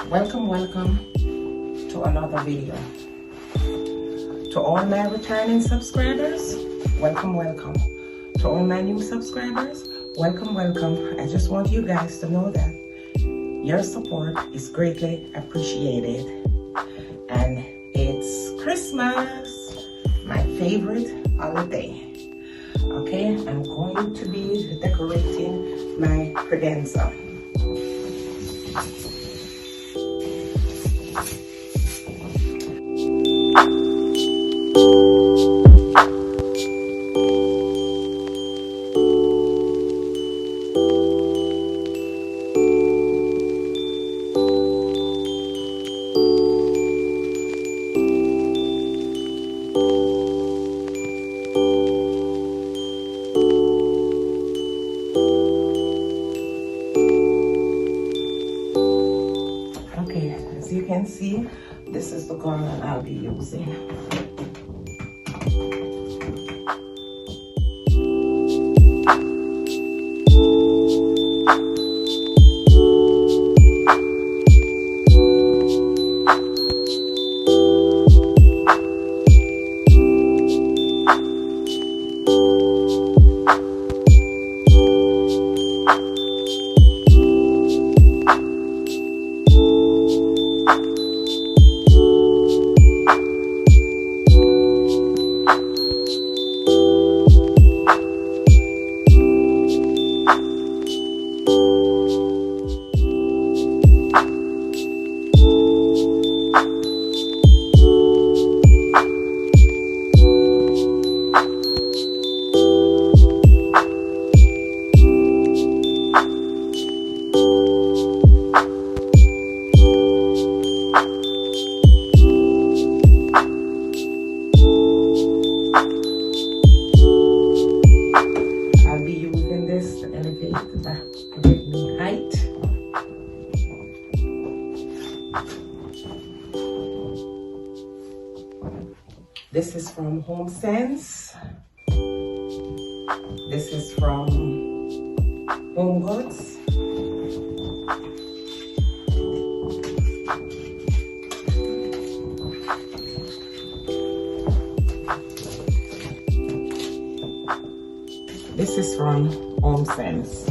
Welcome to another video. To all my returning subscribers, welcome. To all my new subscribers, welcome. I just want you guys to know that your support is greatly appreciated. And it's Christmas, my favorite holiday. Okay, I'm going to be decorating my credenza. As you can see, this is the garland I'll be using. This is from Home Sense. This is from Home Goods. This is from Home Sense.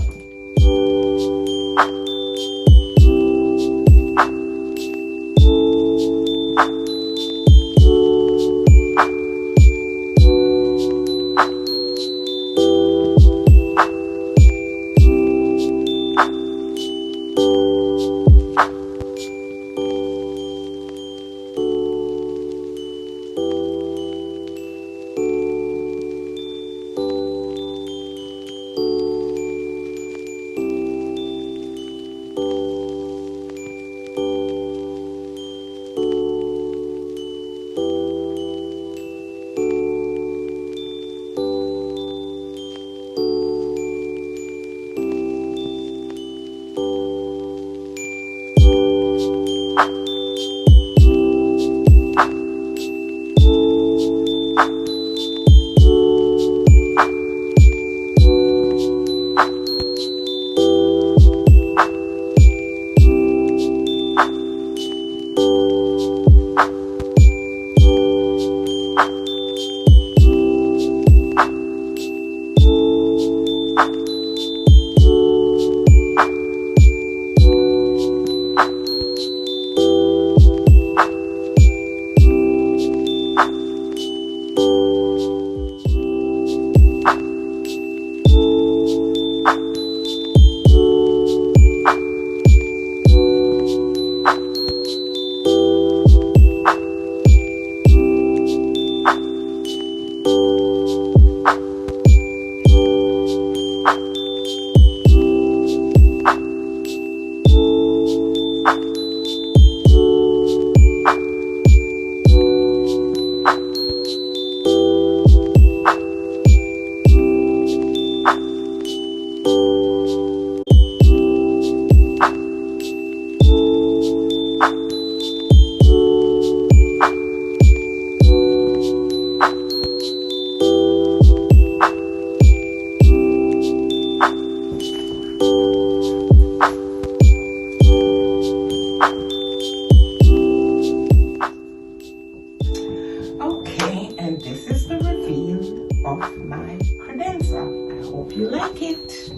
of my credenza. I hope you like it.